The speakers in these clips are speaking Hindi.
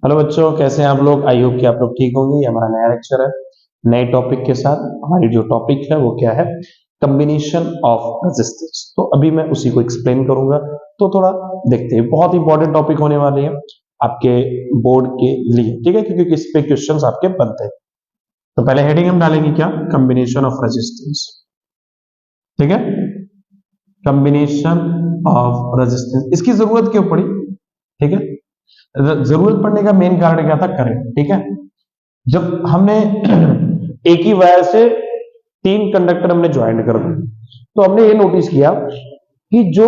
हेलो बच्चों, कैसे हैं आप लोग। आई होप कि आप लोग ठीक होंगे। ये हमारा नया लेक्चर है नए टॉपिक के साथ। हमारी जो टॉपिक है वो क्या है, कम्बिनेशन ऑफ रेजिस्टेंस। तो अभी मैं उसी को एक्सप्लेन करूंगा, तो थोड़ा देखते हैं। बहुत इंपॉर्टेंट टॉपिक होने वाले हैं आपके बोर्ड के लिए, ठीक है, क्योंकि इस पे क्वेश्चंस आपके बनते हैं। तो पहले हेडिंग हम डालेंगे क्या, कम्बिनेशन ऑफ रेजिस्टेंस, ठीक है। कम्बिनेशन ऑफ रेजिस्टेंस, इसकी जरूरत क्यों पड़ी, ठीक है। जरूरत पड़ने का मेन कारण क्या था, करंट, ठीक है। जब हमने एक ही वायर से तीन कंडक्टर हमने ज्वाइन कर दिए, तो हमने ये नोटिस किया कि जो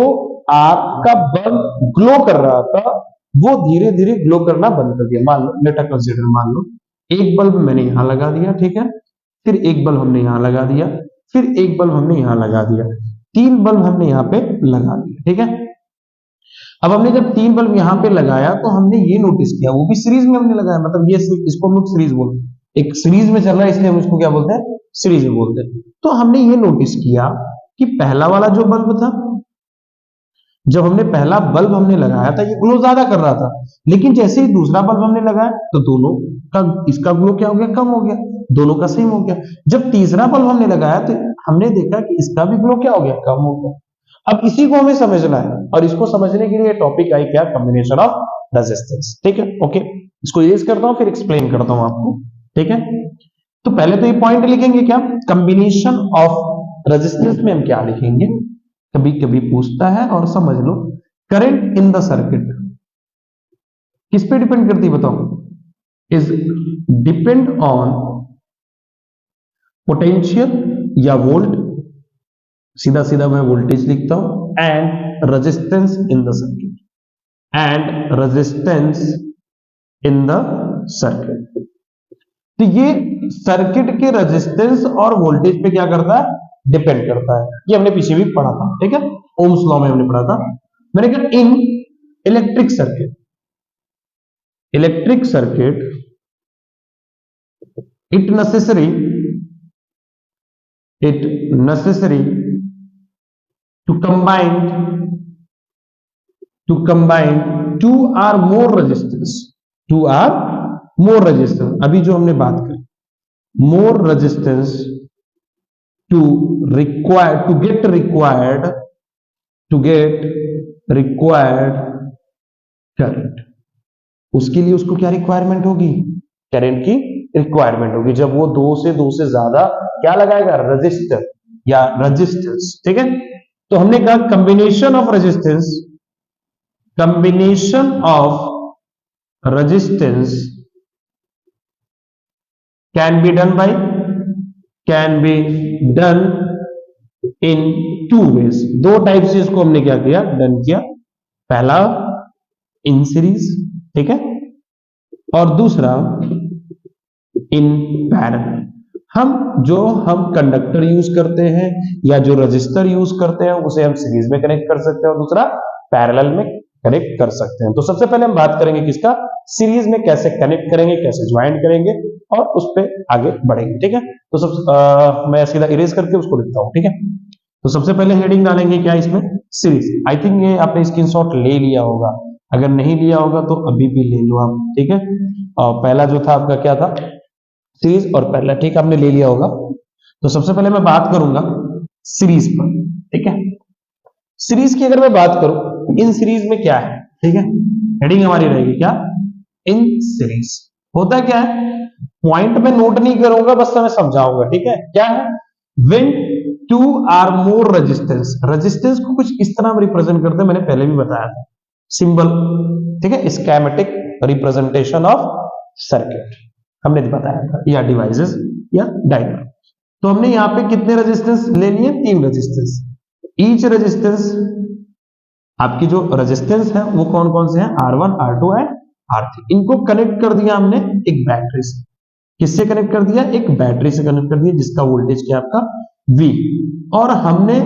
आपका बल्ब ग्लो कर रहा था वो धीरे धीरे ग्लो करना बंद कर दिया। मान लो, लेट अस कंसीडर, मान लो एक बल्ब मैंने यहां लगा दिया, ठीक है, फिर एक बल्ब हमने यहां लगा दिया, फिर एक बल्ब हमने यहां लगा दिया, तीन बल्ब हमने यहां पे लगा दिया, ठीक है। अब हमने जब तीन बल्ब यहां पे लगाया तो हमने ये नोटिस किया, वो भी सीरीज में हमने लगाया, मतलब ये इसको हम लोग सीरीज बोलते हैं, एक सीरीज में चल रहा है, इसलिए हम इसको क्या बोलते हैं, सीरीज में बोलते हैं। तो हमने ये नोटिस किया कि पहला वाला जो बल्ब था, जब हमने पहला बल्ब हमने लगाया था ये ग्लो ज्यादा कर रहा था, लेकिन जैसे ही दूसरा बल्ब हमने लगाया तो दोनों का, इसका ग्लो क्या हो गया, कम हो गया, दोनों का सेम हो गया। जब तीसरा बल्ब हमने लगाया तो हमने देखा कि इसका भी ग्लो क्या हो गया, कम हो गया। अब इसी को हमें समझना है, और इसको समझने के लिए टॉपिक आई क्या, कॉम्बिनेशन ऑफ रेजिस्टेंस, ठीक है। ओके, इसको इरेज करता हूं, फिर एक्सप्लेन करता हूं आपको, ठीक है। तो पहले तो ये पॉइंट लिखेंगे क्या, कॉम्बिनेशन ऑफ रेजिस्टेंस में हम क्या लिखेंगे, कभी कभी पूछता है, और समझ लो, करंट इन द सर्किट किस पे डिपेंड करती है बताओ, इज डिपेंड ऑन पोटेंशियल या वोल्ट, सीधा सीधा मैं वोल्टेज लिखता हूं, and resistance in the circuit, and resistance in the circuit. तो ये सर्किट के रेजिस्टेंस और वोल्टेज पे क्या करता है, डिपेंड करता है। ये हमने पीछे भी पढ़ा था, ठीक है, ओम्स लॉ में हमने पढ़ा था। मैंने कहा इन electric circuit, electric circuit it necessary to combine two or more resistance, अभी जो हमने बात करी, more resistance to get required current, उसके लिए उसको क्या रिक्वायरमेंट होगी, करंट की रिक्वायरमेंट होगी। जब वो दो से ज्यादा क्या लगाएगा, रजिस्टर या रेजिस्टेंस, ठीक है। तो हमने कहा combination of resistance can be done in two ways, दो टाइप से इसको हमने क्या किया, डन किया। पहला इन सीरीज, ठीक है, और दूसरा इन पैरेलल। हम कंडक्टर यूज करते हैं या जो रजिस्टर यूज करते हैं उसे हम सीरीज में कनेक्ट कर सकते हैं, और दूसरा पैरेलल में कनेक्ट कर सकते हैं। तो सबसे पहले हम बात करेंगे किसका, सीरीज में कैसे कनेक्ट करेंगे, कैसे ज्वाइन करेंगे, और उस पर आगे बढ़ेंगे, ठीक है। तो मैं सीधा इरेज करके उसको लिखता हूं, ठीक है। तो सबसे पहले हेडिंग डालेंगे क्या इसमें, सीरीज। आई थिंक ये आपने स्क्रीनशॉट ले लिया होगा, अगर नहीं लिया होगा तो अभी भी ले लो आप, ठीक है। और पहला जो था आपका क्या था, सीरीज और पैरेलल, ठीक, आपने ले लिया होगा। तो सबसे पहले मैं बात करूंगा सीरीज पर, ठीक है। सीरीज की अगर मैं बात करूं, इन सीरीज में क्या है, ठीक है, हेडिंग हमारी रहेगी क्या, इन सीरीज। होता क्या है, पॉइंट में नोट नहीं करूंगा, बस मैं समझाऊंगा, ठीक है। क्या है, when two or more resistance को कुछ इस तरह रिप्रेजेंट करते हैं, मैंने पहले भी बताया था, सिंबल, ठीक है, स्कीमेटिक रिप्रेजेंटेशन ऑफ सर्किट हमने बताया था, या डिवाइसेस या डायग्राम। तो हमने यहां पे कितने रेजिस्टेंस ले लिए, तीन रेजिस्टेंस। ईच रेजिस्टेंस, आपकी जो रेजिस्टेंस है वो कौन कौन से हैं, R1 R2 एंड R3। इनको कनेक्ट कर दिया हमने एक बैटरी से। किससे कनेक्ट कर दिया, एक बैटरी से कनेक्ट कर दिया, जिसका वोल्टेज क्या आपका V। और हमने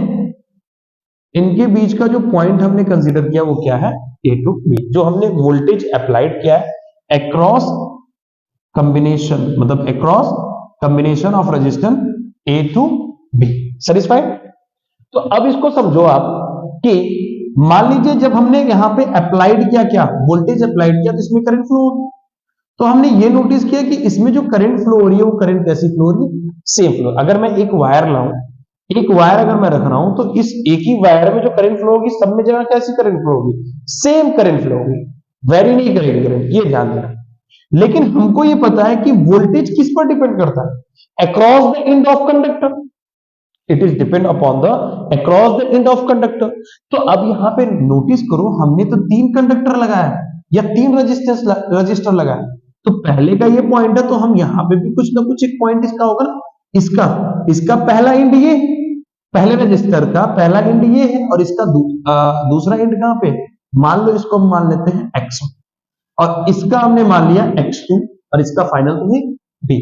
इनके बीच का जो पॉइंट हमने कंसीडर किया वो क्या है, A टू B। जो हमने वोल्टेज अप्लाइड किया है across combination of resistance A to B। Satisfied. तो अब इसको समझो आप कि मान लीजिए जब हमने यहां पे अप्लाइड किया, क्या वोल्टेज अप्लाइड किया, तो इसमें करंट फ्लो होगा। तो हमने ये नोटिस किया कि इसमें जो करंट फ्लो हो रही है वो करंट कैसी फ्लो हो रही है, सेम फ्लो। अगर मैं एक वायर लाऊं, एक वायर अगर मैं रख रहा हूं, तो इस एक ही वायर में जो करंट फ्लो होगी सब में जगह कैसी करंट फ्लो होगी, सेम करंट फ्लो होगी, वेरी नहीं करेगी करंट, ये ध्यान देना। लेकिन हमको ये पता है कि वोल्टेज किस पर डिपेंड करता है, across the end of conductor, it is depend upon the across the end of conductor. तो अब यहां पे नोटिस करो, हमने तो 3 कंडक्टर लगाया या 3 रजिस्टर लगाया, तो पहले का ये पॉइंट है, तो हम यहां पे भी कुछ ना कुछ एक पॉइंट इसका होगा ना, इसका पहला एंड ये, पहले रजिस्टर का पहला एंड ये है, और इसका दूसरा एंड कहां पे, मान लो इसको हम मान लेते हैं x1, और इसका हमने मान लिया x2, और इसका फाइनल तो है b।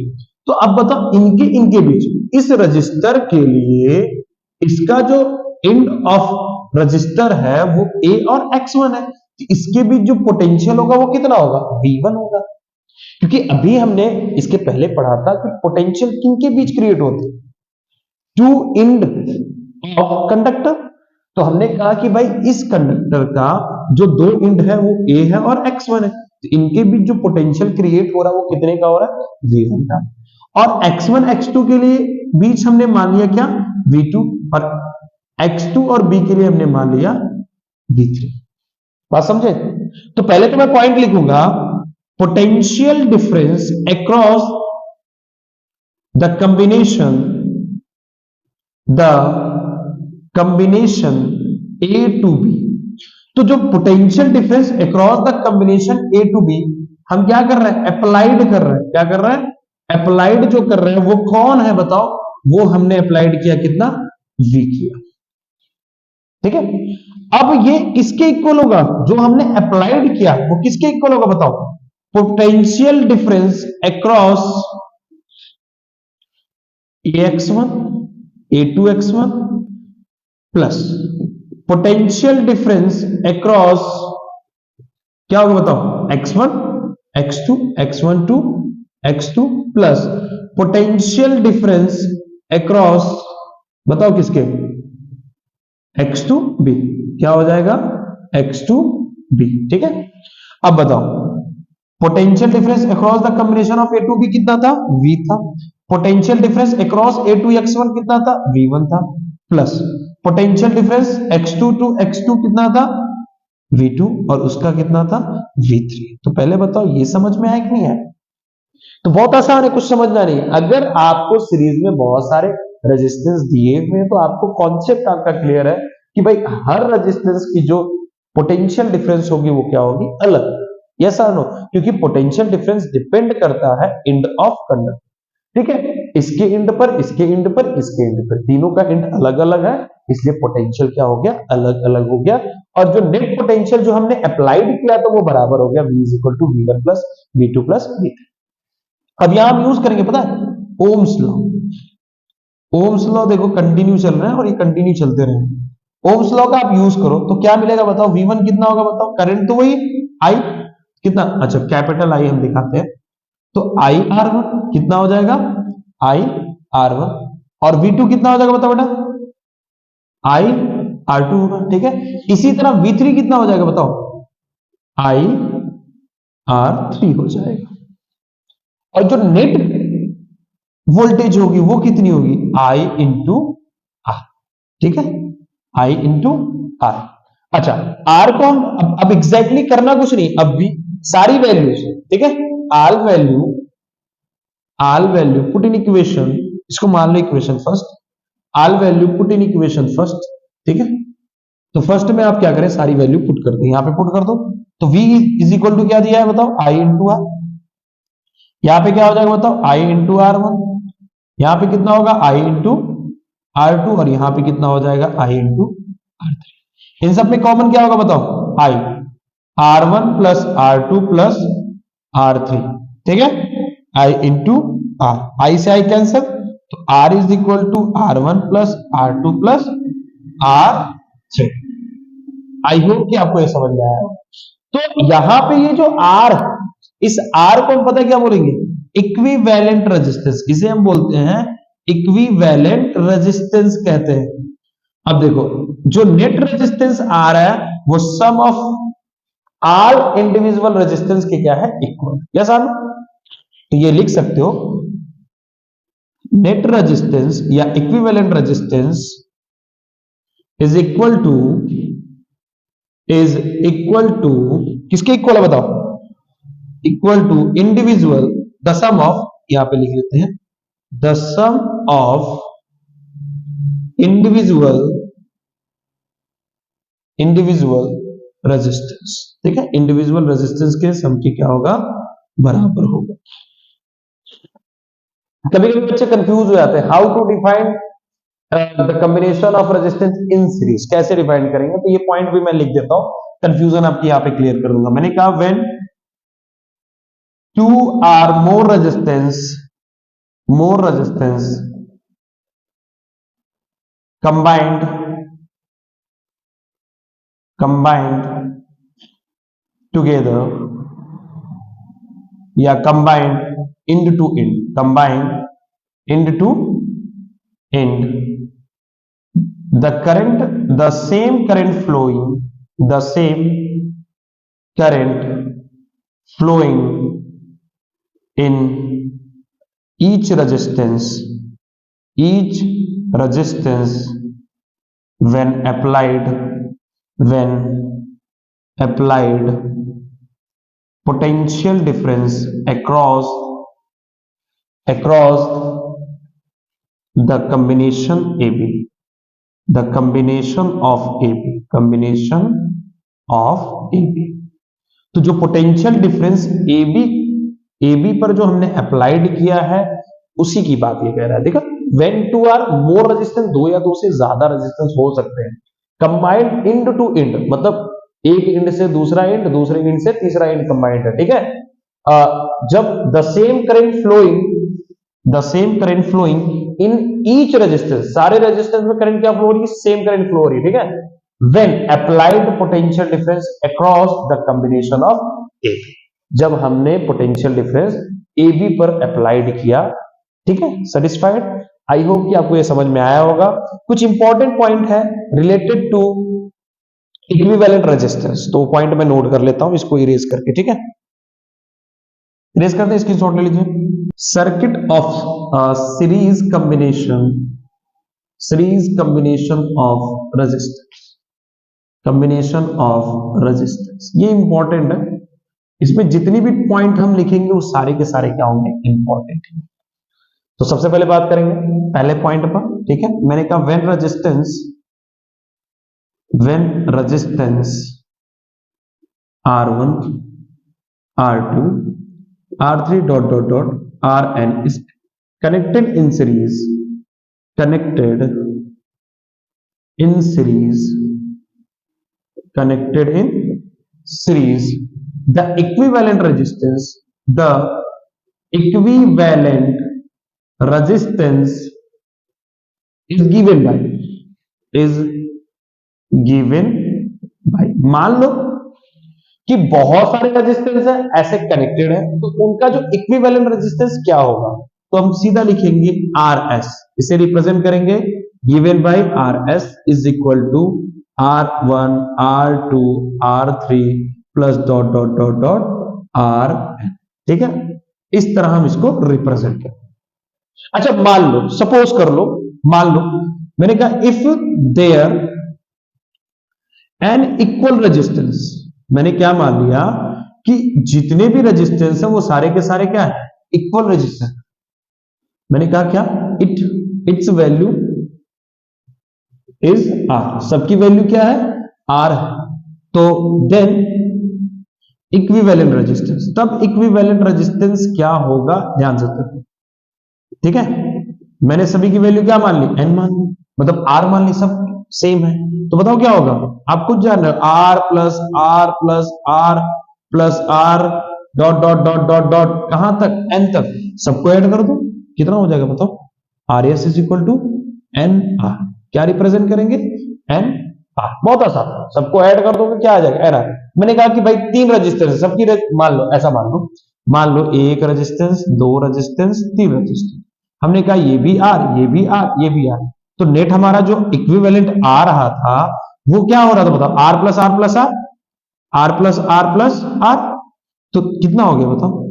तो अब बताओ इनके बीच इस रजिस्टर के लिए इसका जो एंड ऑफ रजिस्टर है वो a और x1 है, तो इसके बीच जो पोटेंशियल होगा वो कितना होगा, v1 होगा। क्योंकि अभी हमने इसके पहले पढ़ा था कि पोटेंशियल किनके बीच क्रिएट होती है, टू एंड ऑफ कंडक्टर। तो हमने कहा कि भाई इस कंडक्टर का जो 2 एंड है वो a है और x1 है, तो इनके बीच जो पोटेंशियल क्रिएट हो रहा है वो कितने का हो रहा है, v1 का। और x1 x2 के लिए बीच हमने मान लिया क्या, v2, और x2 और b के लिए हमने मान लिया v3। बात समझे? तो पहले तो मैं पॉइंट लिखूंगा, potential difference across the combination A to B। तो जो potential difference across the combination A to B हम क्या कर रहे हैं, अप्लाइड कर रहे हैं। क्या कर रहे हैं, अप्लाइड जो कर रहे हैं वो कौन है बताओ, वो हमने अप्लाइड किया कितना, V किया। ठीक है, अब ये किसके इक्वल होगा, जो हमने अप्लाइड किया वो किसके इक्वल होगा बताओ, potential difference across AX1 A2X1 plus potential difference across क्या होगा बताओ, x1 x2 x1 2 x2 plus potential difference across बताओ किसके, x2 b। क्या हो जाएगा, x2 b। ठीक है, अब बताओ potential difference across the combination of A to B कितना था, v था। पोटेंशियल डिफरेंस अक्रॉस A2X1 कितना था, v1 था, plus potential difference x2 to x2 कितना था, v2, और उसका कितना था, v3। तो पहले बताओ ये समझ में आया कि नहीं आया? तो बहुत आसान है, कुछ समझना नहीं है। अगर आपको सीरीज में बहुत सारे रेजिस्टेंस दिए हुए हैं तो आपको कॉन्सेप्ट आपका क्लियर है कि भाई हर रेजिस्टेंस की जो पोटेंशियल डिफरेंस होगी वो क्या होगी, अलग। यस और नो? क्योंकि पोटेंशियल डिफरेंस डिपेंड करता है एंड ऑफ कंडक्टर। ठीक है, इसके एंड पर, इसके एंड पर, इसके एंड पर, तीनों का एंड अलग अलग है, इसलिए पोटेंशियल क्या हो गया, अलग अलग हो गया। और जो नेट पोटेंशियल जो हमने अप्लाइड किया था वो बराबर हो गया v equal to v1 plus v2 plus v3। अब यहां हम यूज करेंगे पता है, ओम्स लॉ। ओम्स लॉ देखो कंटिन्यू चल रहा है और ये कंटिन्यू चलते रहेंगे। ओम्स लॉ का आप यूज करो तो क्या मिलेगा बताओ, v1 कितना होगा बताओ, करंट तो वही I कितना, अच्छा कैपिटल I हम दिखाते हैं, तो IR1 कितना हो जाएगा, IR1, और V2 कितना हो जाएगा बताओ बेटा, IR2 होगा। ठीक है, इसी तरह V3 कितना हो जाएगा बताओ, IR3 हो जाएगा। और जो नेट वोल्टेज होगी वो कितनी होगी, I इंटू R। ठीक है, I इंटू R। अच्छा, R को हम अब एग्जैक्टली करना कुछ नहीं, अब भी सारी वैल्यूज, ठीक है, all value put in equation, इसको मान लो equation first, all value put in equation first. ठीक है, तो फर्स्ट में आप क्या करें, सारी वैल्यू पुट कर दो, यहां पे पुट कर दो। तो v इज इक्वल टू क्या दिया है बताओ, I इंटू आर। यहां पे क्या हो जाएगा बताओ, I इंटू R1, यहां पे कितना होगा, I इंटू R2, और यहां पे कितना हो जाएगा, I इंटू R3। इन सब में कॉमन क्या होगा बताओ, I R1 plus R2 plus R3। ठीक है, I इंटू R, I से I कैंसल, तो R is equal to R1 plus R2 plus R3। I hope कि आपको ये समझ में आया। तो यहां पे ये जो R, इस R को हम पता क्या बोलेंगे, इक्विवेलेंट रेजिस्टेंस, इसे हम बोलते हैं इक्विवेलेंट रेजिस्टेंस कहते हैं। अब देखो जो नेट रेजिस्टेंस आ रहा है वो सम ऑफ ऑल इंडिविजुअल रेजिस्टेंस के क्या है, इक्वल। Yes are no? तो ये लिख सकते हो नेट रेजिस्टेंस या equivalent resistance is equal to किसके इक्वल है बताओ? Equal to individual the sum of, यहां पे लिख लेते हैं the sum of individual resistance. ठीक है, इंडिविजुअल रेजिस्टेंस के सम के क्या होगा? बराबर होगा। कभी कभी बच्चे कंफ्यूज हो जाते हैं, how to define the combination of resistance in series, कैसे डिफाइन करेंगे? तो ये पॉइंट भी मैं लिख देता हूं, कंफ्यूजन आपकी यहां पे क्लियर कर दूंगा। मैंने कहा when two or more resistance combined together या combined end to end, the same current flowing in each resistance when applied potential difference across the combination AB, the combination of AB। तो जो पोटेंशियल डिफरेंस AB पर जो हमने अप्लाइड किया है उसी की बात ये कह रहा है। देखो, when two or more resistance, दो या दो से ज्यादा रेजिस्टेंस हो सकते हैं, कंबाइंड इंड टू इंड, मतलब एक इंड से दूसरा इंड, दूसरे इंड से तीसरा इंड कंबाइंड है। ठीक है, जब the same current flowing in each resistance, सारे रेजिस्टेंस में करंट क्या फ्लो हो रही है? सेम करंट फ्लो हो रही है। ठीक है, when applied potential difference across the combination of AB, जब हमने पोटेंशियल डिफरेंस AB पर अप्लाइड किया। ठीक है, सेटिस्फाइड? आई होप कि आपको ये समझ में आया होगा। कुछ इंपॉर्टेंट पॉइंट है रिलेटेड टू इक्विवेलेंट रेजिस्टेंस, तो पॉइंट मैं नोट कर लेता हूं इसको इरेज करके। ठीक है, इरेज करते हैं, स्क्रीनशॉट ले लीजिए। Circuit of series combination of resistance, ये इंपॉर्टेंट है। इसमें जितनी भी पॉइंट हम लिखेंगे वो सारे के सारे क्या होंगे? इंपॉर्टेंट है। तो सबसे पहले बात करेंगे पहले पॉइंट पर। ठीक है, मैंने कहा when resistance R1 R2 R3 Rn is connected in series the equivalent resistance is given by मान लो कि बहुत सारे रेजिस्टेंस है ऐसे कनेक्टेड है, तो उनका जो इक्विवेलेंट रेजिस्टेंस क्या होगा? तो हम सीधा लिखेंगे RS, इसे रिप्रेजेंट करेंगे given by RS is equal to R1 R2 R3 plus dot dot dot dot Rn। ठीक है, इस तरह हम इसको रिप्रेजेंट करें। अच्छा, मान लो, सपोज कर लो, मान लो मैंने कहा if there n equal resistance, मैंने क्या मान लिया कि जितने भी रेजिस्टेंस है वो सारे के सारे क्या है? Equal resistance. मैंने कहा क्या? इट्स वैल्यू इज R, सबकी वैल्यू क्या है? R है। तो देन इक्विवेलेंट रेजिस्टेंस, तब इक्विवेलेंट रेजिस्टेंस क्या होगा? ध्यान से देखो। ठीक है, मैंने सभी की वैल्यू क्या मान ली? N मान ली, मतलब R मान ली, सब सेम है। तो बताओ क्या होगा? आप खुद जान रहे हो, R plus R plus R plus R dot dot dot dot dot कहां तक? N तक। सबको ऐड कर दो, कितना हो जाएगा बताओ? RS is equal to NR। क्या रिप्रेजेंट करेंगे? NR। बहुत आसान, सबको ऐड कर दोगे क्या आ जाएगा? NR। मैंने कहा कि भाई तीन रेजिस्टेंस है, सबकी मान लो, ऐसा मान लो एक रेजिस्टेंस, दो रेजिस्टेंस, तीन रेजिस्टेंस। हमने कहा ये भी R, ये भी R, ये भी R। तो नेट हमारा जो इक्विवेलेंट आ रहा था वो क्या हो रहा था बताओ? R plus R plus R, R plus R plus R। तो कितना हो गया बताओ?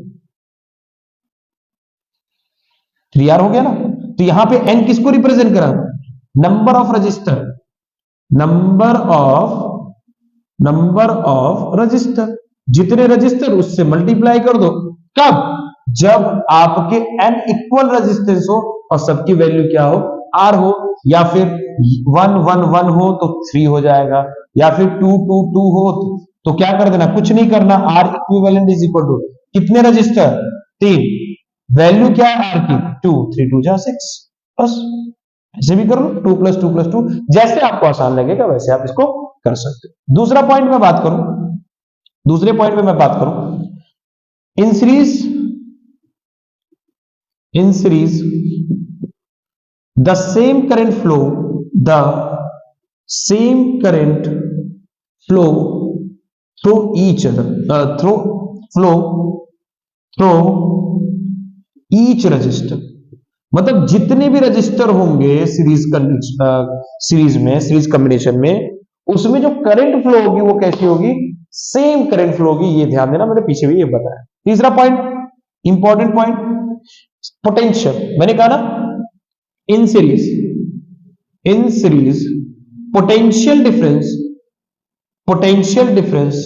3R हो गया ना। तो यहां पे n किसको रिप्रेजेंट करा, number of register, number of register, जितने रजिस्टर उससे मल्टीप्लाई कर दो। कब, जब आपके n इक्वल रजिस्टेंस हो और सबकी वैल्यू क्या हो, r हो, या फिर 1 1 1 हो तो 3 हो जाएगा, या फिर 2 2 2 हो तो क्या कर देना, कुछ नहीं करना, r equivalent is equal to कितने रजिस्टर, 3, वैल्यू क्या है r की, 2, 3 2 जा 6, बस ऐसे भी कर लो, 2 + 2 + 2, जैसे आपको आसान लगेगा वैसे आप इसको कर सकते हो। दूसरा पॉइंट में बात करूं, दूसरे पॉइंट में मैं बात करूं, in series the same current flow, the same current flow through each other, through each resistor, मतलब जितने भी रजिस्टर होंगे सीरीज में, सीरीज कॉम्बिनेशन में, उसमें जो करंट फ्लो होगी वो कैसी होगी, सेम करंट फ्लो होगी, ये ध्यान देना, मैंने पीछे भी ये बताया। तीसरा पॉइंट, इंपॉर्टेंट पॉइंट, पोटेंशियल, मैंने कहा ना in series potential difference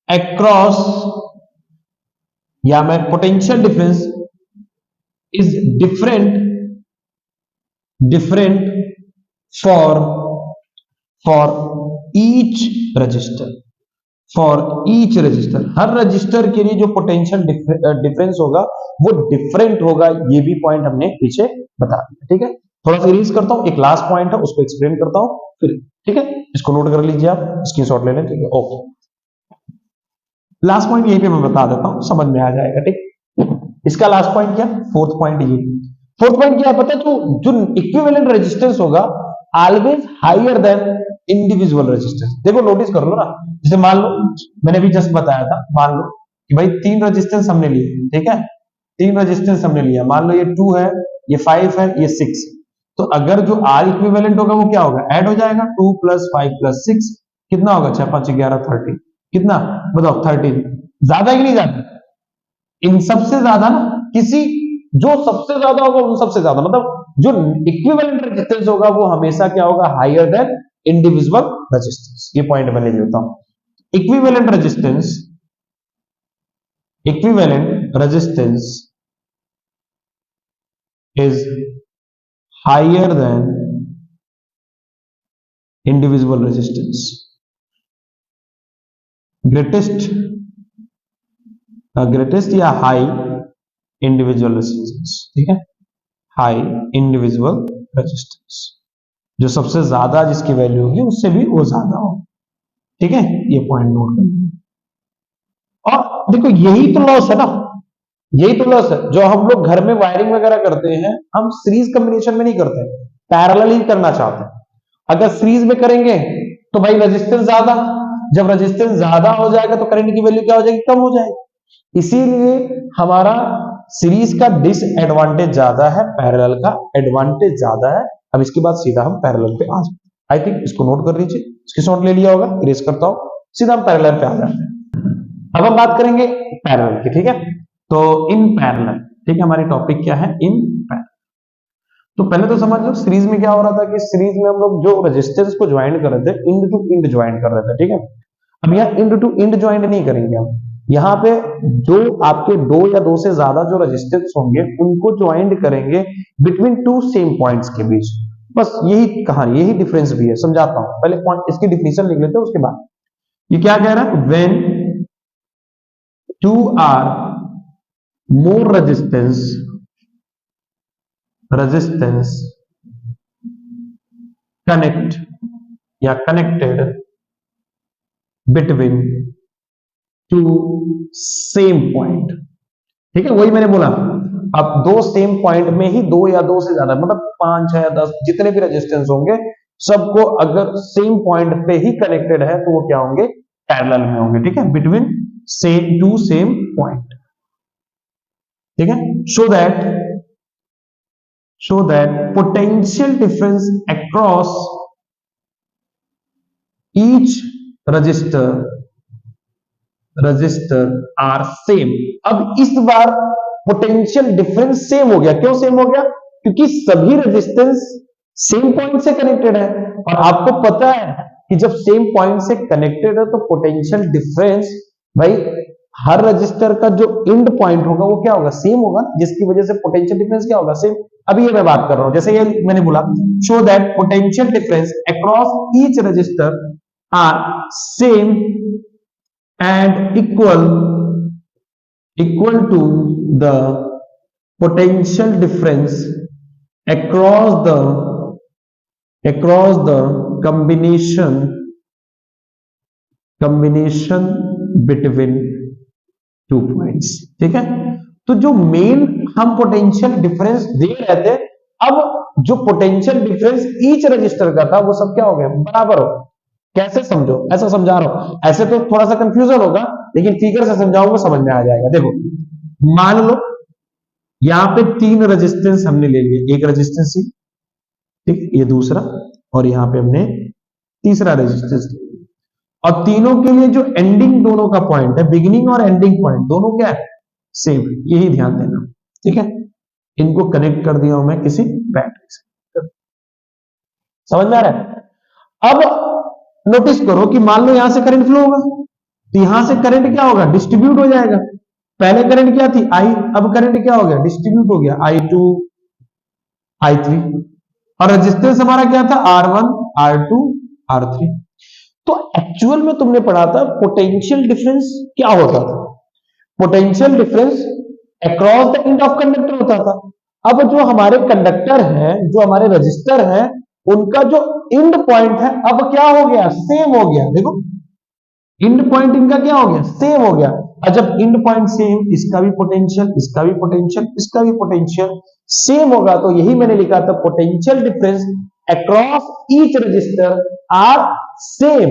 across, या मैं potential difference is different for each register, her register के लिए जो पोटेंशियल डिफरेंस होगा वो डिफरेंट होगा, ये भी पॉइंट हमने पीछे बता दिया। ठीक है, थोड़ा सा रिलीज करता हूं, एक लास्ट पॉइंट है उसको एक्सप्लेन करता हूं फिर, ठीक है, इसको नोट कर लीजिए, आप स्क्रीनशॉट ले लें, ठीक है, ओके। लास्ट पॉइंट यहीं पे मैं बता देता हूं, समझ में आ जाएगा, ठीक। इसका लास्ट पॉइंट क्या, फोर्थ पॉइंट, ये फोर्थ पॉइंट क्या है पता है, जो इक्विवेलेंट रेजिस्टेंस होगा always higher than individual resistance. देखो नोटिस कर लो ना, जैसे मान लो मैंने भी जस्ट बताया था, मान लो कि भाई 3 रेजिस्टेंस हमने लिए, ठीक है, 3 रेजिस्टेंस हमने लिया, मान लो ये 2 है, ये 5 है, ये 6, तो अगर जो आर इक्विवेलेंट होगा वो क्या होगा, ऐड हो जाएगा, 2 + 5 + 6 कितना होगा, 6 5 11 30, कितना बताओ, 13, ज्यादा कि नहीं ज्यादा, इन सबसे ज्यादा ना, किसी जो सबसे ज्यादा होगा उन सबसे ज्यादा, मतलब जो इक्विवेलेंट रेजिस्टेंस होगा वो हमेशा क्या होगा, हायर देन इंडिविजुअल रेजिस्टेंस। ये पॉइंट मैं ले लेता हूं, equivalent resistance is higher than individual resistance, greatest या हाई इंडिविजुअल रेजिस्टेंस, ठीक है, हाई इंडिविजुअल रेजिस्टेंस, जो सबसे ज्यादा जिसकी वैल्यू होगी उससे भी वो ज्यादा हो, ठीक है, ये पॉइंट नोट कर लीजिए। और देखो यही तो लॉस है ना, यही तो लॉस है, जो हम लोग घर में वायरिंग वगैरह करते हैं, हम सीरीज कॉम्बिनेशन में नहीं करते, पैरेलल ही करना चाहते हैं। अगर सीरीज में करेंगे तो भाई रेजिस्टेंस ज्यादा, जब रेजिस्टेंस ज्यादा हो जाएगा तो करंट की वैल्यू क्या हो जाएगी, कम हो जाएगी। इसीलिए हमारा सीरीज का डिसएडवांटेज ज्यादा है, पैरेलल का एडवांटेज ज्यादा है। अब इसके बाद सीधा हम पैरेलल पे आ जाते हैं, आई थिंक इसको नोट कर लीजिए, स्क्रीनशॉट ले लिया होगा, इरेज करता हूं, सीधा हम पैरेलल पे आ जाते हैं। अब हम बात करेंगे पैरेलल की, ठीक है, तो इन पैरेलल, ठीक है, हमारी टॉपिक क्या है, इन पैरेलल। तो पहले तो समझ लो सीरीज में क्या हो रहा था कि सीरीज में हम लोग जो रेजिस्टेंस को ज्वाइन कर रहे थे, इंड टू इंड ज्वाइन कर रहे थे, ठीक है। अब यहाँ इंड टू इंड ज्वाइन नहीं करेंगे हम, यहाँ पे आपके दो या दो से ज्यादा जो रेजिस्टेंस होंगे उनको ज्वाइंट करेंगे बिटवीन 2 सेम पॉइंट्स के बीच, बस यही कहानी, यही डिफरेंस भी है, समझाता हूं। पहले पॉइंट इसकी डिफिनेशन लिख लेते हैं, उसके बाद ये क्या कह रहा है, when 2 or more resistance connected between 2 same point, ठीक है, वही मैंने बोला, अब 2 सेम पॉइंट में ही 2 या 2 से ज्यादा, मतलब 5 6 10 जितने भी रेजिस्टेंस होंगे सबको अगर सेम पॉइंट पे ही कनेक्टेड है तो वो क्या होंगे, पैरेलल में होंगे, ठीक है, बिटवीन टू सेम पॉइंट, ठीक है। show that potential difference across each register are same। अब इस बार पोटेंशियल डिफरेंस सेम हो गया। क्यों सेम हो गया? क्योंकि सभी रेजिस्टेंस सेम पॉइंट से कनेक्टेड है, और आपको पता है कि जब सेम पॉइंट से कनेक्टेड है तो पोटेंशियल डिफरेंस भाई हर रजिस्टर का जो एंड पॉइंट होगा वो क्या होगा? सेम होगा, जिसकी वजह से पोटेंशियल डिफरेंस क्या होगा? सेम। अभी ये मैं बात कर रहा हूं, जैसे ये मैंने बोला show that potential difference across each register are same and equal to the potential difference across the combination between 2 points। ठीक है, तो जो मेन हम पोटेंशियल डिफरेंस दे रहे थे, अब जो पोटेंशियल डिफरेंस ईच रजिस्टर का था वो सब क्या हो गया? बराबर हो। कैसे समझो, ऐसा समझा रहा हूं, ऐसे तो थोड़ा सा कंफ्यूजन होगा, लेकिन फिगर से समझाऊंगा समझ में आ जाएगा। देखो, मान लो यहां पे 3 रेजिस्टेंस हमने ले लिए, एक रेजिस्टेंस ही, ठीक, ये दूसरा, और यहां पे हमने तीसरा रेजिस्टेंस ले लिया, और तीनों के लिए जो एंडिंग दोनों का पॉइंट है, बिगिनिंग और एंडिंग पॉइंट दोनों क्या है? सेम। यही ध्यान देना, ठीक है। इनको कनेक्ट कर दिया हूं मैं किसी बैटरी से। समझ में आ रहा है? अब नोटिस करो कि मान लो यहां से करंट फ्लो होगा, तो यहां से करंट क्या होगा? डिस्ट्रीब्यूट हो जाएगा। पहले करंट क्या थी? आई, अब करंट क्या हो गया? डिस्ट्रीब्यूट हो गया, I2 I3, और रेजिस्टेंस हमारा क्या था? R1 R2 R3। तो एक्चुअल में तुमने पढ़ा था पोटेंशियल डिफरेंस क्या होता था? Potential difference across the end of conductor होता था। अब जो हमारे कंडक्टर हैं, जो हमारे रजिस्टर हैं, उनका जो एंड पॉइंट है अब क्या हो गया? सेम हो गया। देखो, एंड पॉइंट इनका क्या हो गया? सेम हो गया। और जब एंड पॉइंट सेम, इसका भी पोटेंशियल, इसका भी पोटेंशियल, इसका भी पोटेंशियल सेम होगा, तो यही मैंने लिखा था potential difference across each register are same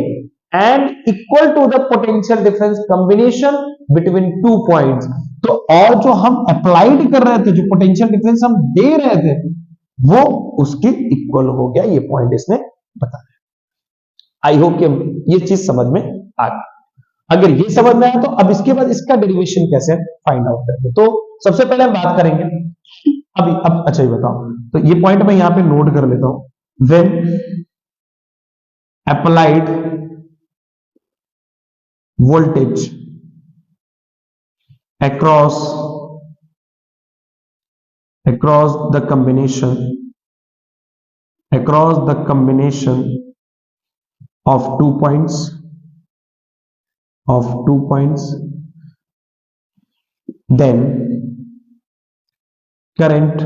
and equal to the potential difference combination between 2 points. तो और जो हम अप्लाइड कर रहे थे, जो पोटेंशियल डिफरेंस हम दे रहे थे, वो उसके इक्वल हो गया। ये पॉइंट इसने बताया। आई होप कि ये चीज समझ में आ गई। अगर ये समझ में आया तो अब इसके बाद इसका डेरिवेशन कैसे फाइंड आउट करेंगे। तो सबसे पहले हम बात करेंगे अब अच्छा ये बताओ, तो ये पॉइंट मैं यहां पे नोट कर लेता हूं। When applied voltage across the combination of 2 points then current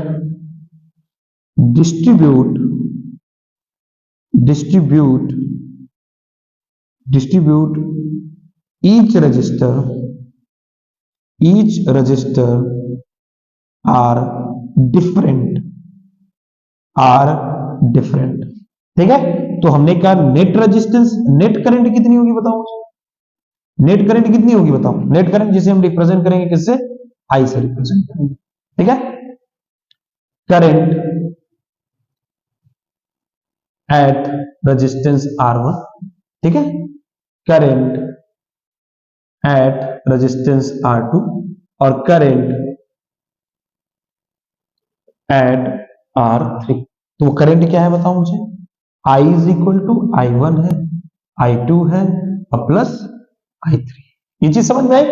distribute each register are different। ठीक है, तो हमने कहा नेट रेजिस्टेंस, नेट करंट कितनी होगी बताओ मुझे? नेट करंट कितनी होगी बताओ? नेट करंट जिसे हम रिप्रेजेंट करेंगे किससे? आई से रिप्रेजेंट करेंगे। ठीक है, करंट एट रेजिस्टेंस R1, ठीक है, करंट एट रेजिस्टेंस R2 और करंट एट R3। तो वो करंट क्या है बताओ मुझे? I is equal to I1 है, I2 है और प्लस I3। ये चीज समझ में आई?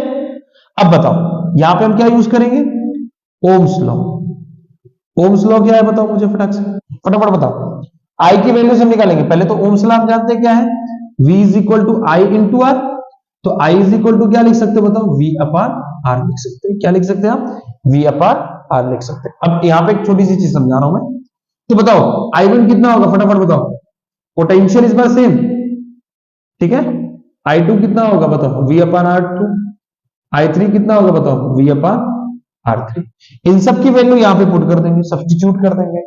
अब बताओ यहां पे हम क्या यूज करेंगे? Ohms law. ओम्स लॉ क्या है बताओ मुझे फटाफट बताओ। I की वैल्यू से हम निकालेंगे। पहले तो ओम्स लॉ आप जानते हैं क्या है? V is equal to I into R. तो I इज इक्वल टू क्या लिख सकते हो बताओ? V अपान R लिख सकते हैं। क्या लिख सकते हैं आप? V अपान R लिख सकते हैं। अब यहां पे एक छोटी सी चीज समझा रहा हूं मैं, तो बताओ I1 कितना होगा फटाफट बताओ। पोटेंशियल इज बाय सेम, ठीक है। I2 कितना होगा बताओ? V अपान R2। I3 कितना होगा बताओ? V अपान R3। इन सब की वैल्यू यहां पे पुट कर देंगे, सब्स्टिट्यूट कर देंगे।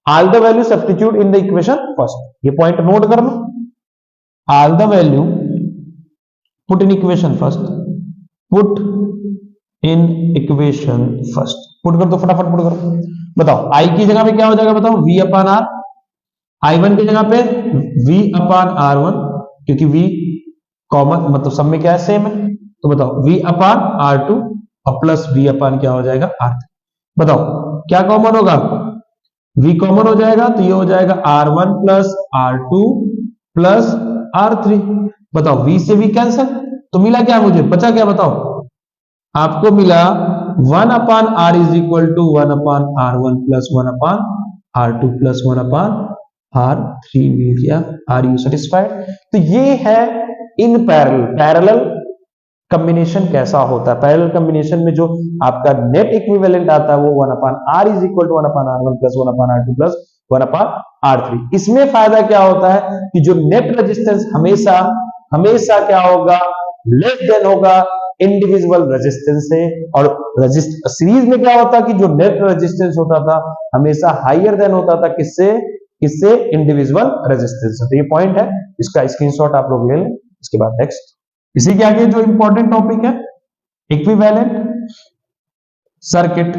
All the value substitute in the equation first. ये पॉइंट नोट कर लो। All the value put in equation first, put in equation first. Put कर दो फटाफट, पुट करो। बताओ I की जगह पे क्या हो जाएगा बताओ? V अपान R। I1 की जगह पे V अपान R1, क्योंकि V कॉमन मतलब सब में क्या है? सेम है। तो बताओ V अपान R2 और प्लस v अपान क्या हो जाएगा R3। बताओ क्या कॉमन होगा, v कॉमन हो जाएगा तो ये हो जाएगा R1 plus R2 plus R3। बताओ v से v कैंसल, तो मिला क्या, मुझे बचा क्या बताओ, आपको मिला 1 upon R is equal to 1 upon R1 plus 1 upon R2 plus 1 upon R3 मिल गया। Are you satisfied? तो ये है इन पैरेलल कॉम्बिनेशन कैसा होता है। पैरेलल कॉम्बिनेशन में जो आपका नेट इक्विवेलेंट आता है वो 1 upon R is equal to 1 upon R1 plus 1 upon R2 plus 1 upon R3। इसमें फायदा क्या होता है कि जो नेट रेजिस्टेंस हमेशा हमेशा क्या होगा, लेस देन होगा इंडिविजुअल रेजिस्टेंस से। और सीरीज में क्या होता है कि जो नेट रेजिस्टेंस होता था हमेशा हाइयर देन होता था किससे, किससे, इंडिविजुअल रेजिस्टेंस से। तो ये पॉइंट है, इसका स्क्रीनशॉट आप लोग ले लें। इसके बाद नेक्स्ट, इसी के आगे जो इंपॉर्टेंट टॉपिक है equivalent circuit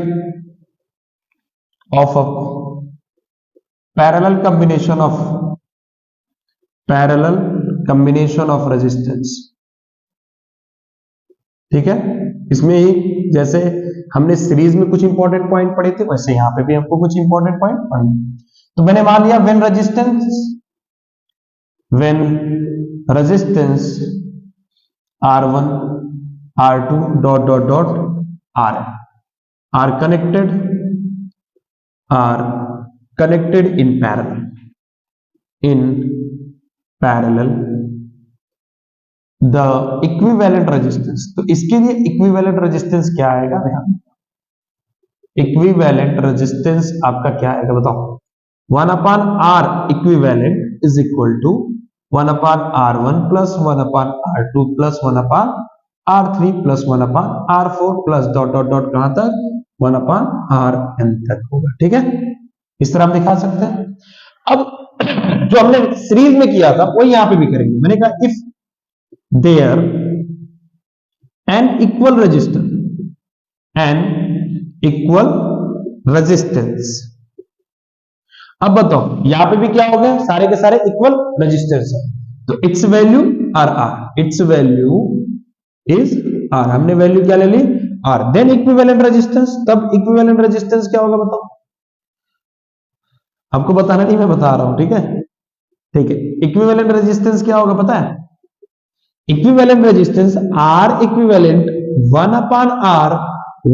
of a parallel combination of resistance. ठीक है, इसमें ही जैसे हमने सीरीज में कुछ इंपॉर्टेंट पॉइंट पढ़े थे वैसे यहां पे भी हमको कुछ इंपॉर्टेंट पॉइंट पढ़ने। तो मैंने मान लिया when resistance R1 R2 dot dot dot R are connected in parallel the equivalent resistance। तो इसके लिए इक्विवेलेंट रेजिस्टेंस क्या आएगा, इक्विवेलेंट रेजिस्टेंस आपका क्या आएगा बताओ, 1 upon R equivalent is equal to 1 upon R1 plus 1 upon R2 plus 1 upon R3 plus 1 upon R4 plus dot dot dot कहां तक 1 अपान Rn तक होगा। ठीक है, इस तरह हम दिखा सकते हैं। अब जो हमने सीरीज में किया था वही यहां पे भी करेंगे। मैंने कहा if there n equal resistance. अब बताओ यहां पे भी क्या हो गया, सारे के सारे इक्वल रेजिस्टेंस है तो it's value R, it's value is R. हमने वैल्यू क्या ले ली आर। देन इक्विवेलेंट रेजिस्टेंस, तब इक्विवेलेंट रेजिस्टेंस क्या होगा बताओ, आपको बताना नहीं मैं बता रहा हूं। ठीक है, ठीक है, इक्विवेलेंट रेजिस्टेंस क्या होगा पता है, equivalent resistance R equivalent 1 upon R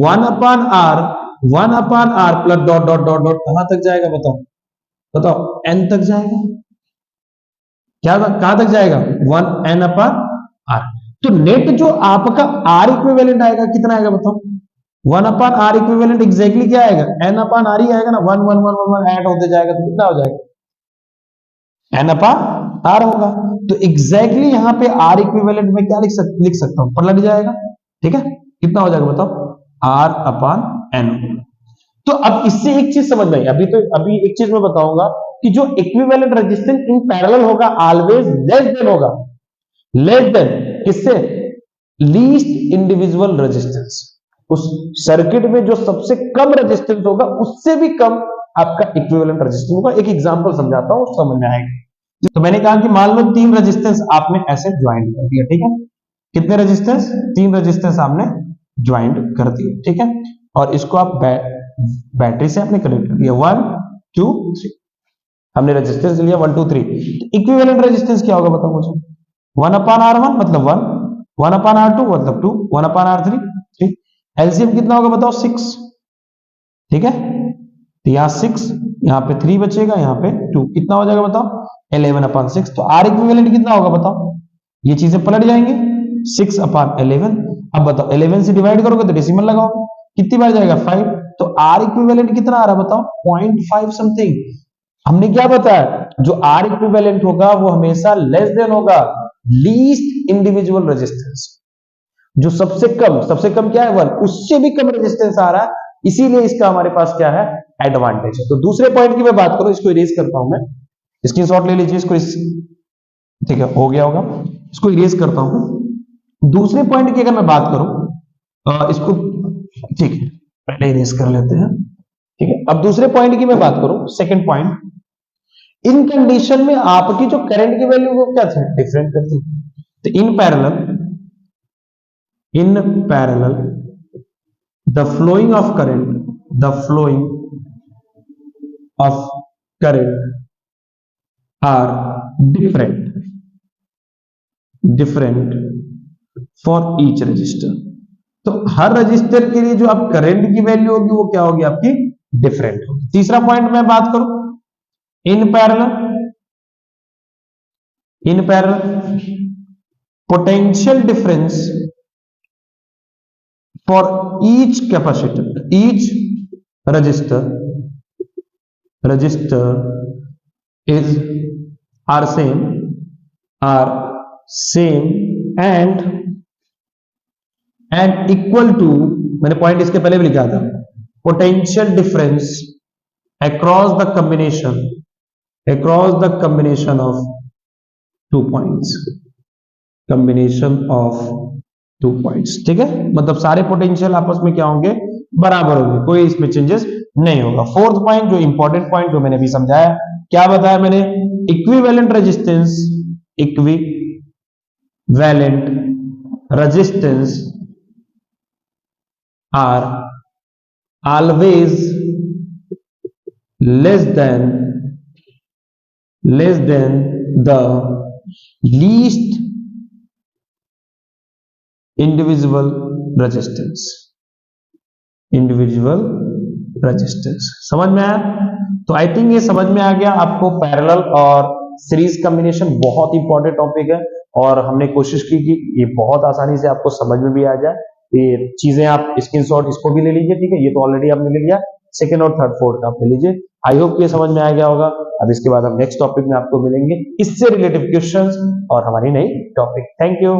1 upon R 1 upon R plus dot dot dot dot कहां तक जाएगा बताओ, बताओ एन तक जाएगा। क्या कहां तक जाएगा, 1 एन अपान आर। तो नेट जो आपका आर इक्विवेलेंट आएगा कितना आएगा बताओ, 1 अपान आर इक्विवेलेंट एग्जैक्टली क्या आएगा, एन अपान आर ही आएगा ना। 1 1 1 1 ऐड होते जाएगा तो कितना हो जाएगा, एन अपान आर होगा। तो एग्जैक्टली यहां पे आर इक्विवेलेंट में क्या लिख सकता हूं, पर लग जाएगा। ठीक है, कितना हो जाएगा बताओ, आर अपान एन। तो अब इससे एक चीज समझ में आई। अभी एक चीज मैं बताऊंगा कि जो इक्विवेलेंट रेजिस्टेंस इन पैरेलल होगा ऑलवेज लेस देन होगा, लेस देन किससे, लीस्ट इंडिविजुअल रेजिस्टेंस। उस सर्किट में जो सबसे कम रेजिस्टेंस होगा उससे भी कम आपका इक्विवेलेंट रेजिस्टेंस होगा। एक एग्जांपल समझाता हूं, समझ में आएगा। तो मैंने कहा कि मान लो 3 रेजिस्टेंस आपने ऐसे ज्वाइंट कर दिया। ठीक है, कितने रेजिस्टेंस, 3 रेजिस्टेंस आपने ज्वाइंट कर दिए। ठीक है, और इसको आप बैटरी से आपने कनेक्ट कर दिया 1 2 3, हमने रेजिस्टेंस लिया 1 2 3। इक्विवेलेंट रेजिस्टेंस क्या होगा बताओ मुझे, 1 अपान R1 मतलब 1, 1 अपान R2 मतलब 2, 1 अपान R3 3। एलसीएम कितना होगा बताओ 6। ठीक है, तो यहां 6, यहां पे 3 बचेगा, यहां पे 2, कितना हो जाएगा बताओ 11 अपान 6। तो आर इक्विवेलेंट कितना होगा बताओ, ये चीजें पलट जाएंगे, 6 अपान 11। अब बताओ 11 से डिवाइड करोगे तो डेसिमल लगाओगे, कितनी बार जाएगा 5। तो आर इक्विवेलेंट कितना आ रहा है बताओ 0.5 समथिंग। हमने क्या बताया, जो आर इक्विवेलेंट होगा वो हमेशा लेस देन होगा लीस्ट इंडिविजुअल रेजिस्टेंस। जो सबसे कम क्या है 1, उससे भी कम रेजिस्टेंस आ रहा है, इसीलिए इसका हमारे पास क्या है एडवांटेज है। तो दूसरे पॉइंट की मैं बात करूं, इसको इरेज करता हूं मैं, स्क्रीनशॉट ले लीजिए इसको, ठीक है हो गया होगा, इसको इरेज करता हूं। दूसरे पॉइंट की अगर मैं बात करूं इसको, ठीक है पहले इरेज कर लेते हैं। ठीक है, अब दूसरे पॉइंट की मैं बात करूं, सेकंड पॉइंट, इन कंडीशन में आपकी जो करंट की वैल्यू वो क्या थी, डिफरेंट करती। तो in parallel the flowing of current are different for each register. तो हर रजिस्टर के लिए जो आप करंट की वैल्यू होगी वो क्या होगी आपकी डिफरेंट होगी। तीसरा पॉइंट मैं बात करूं, in parallel potential difference for each capacitor, each resistor is are same and equal to, मैंने पॉइंट इसके पहले भी लिखा था, potential difference across the combination of 2 points, ठीक है। मतलब सारे पोटेंशियल आपस में क्या होंगे, बराबर होंगे, कोई इसमें चेंजेस नहीं होगा। फोर्थ पॉइंट जो इंपॉर्टेंट पॉइंट जो मैंने भी समझाया, क्या बताया मैंने, equivalent resistance are always less than the least individual resistance. समझ में आया? तो आई थिंक ये समझ में आ गया आपको। पैरेलल और सीरीज कॉम्बिनेशन बहुत इंपॉर्टेंट टॉपिक है और हमने कोशिश की कि ये बहुत आसानी से आपको समझ में भी आ जाए। ये चीजें आप स्क्रीनशॉट इसको भी ले लीजिए, ठीक है। ये तो ऑलरेडी आपने ले लिया, सेकंड और थर्ड फोर्थ आप ले लीजिए। आई होप ये समझ में आ गया होगा। अब इसके बाद हम नेक्स्ट टॉपिक में आपको मिलेंगे, इससे रिलेटेड क्वेश्चंस और हमारी नई टॉपिक। Thank you.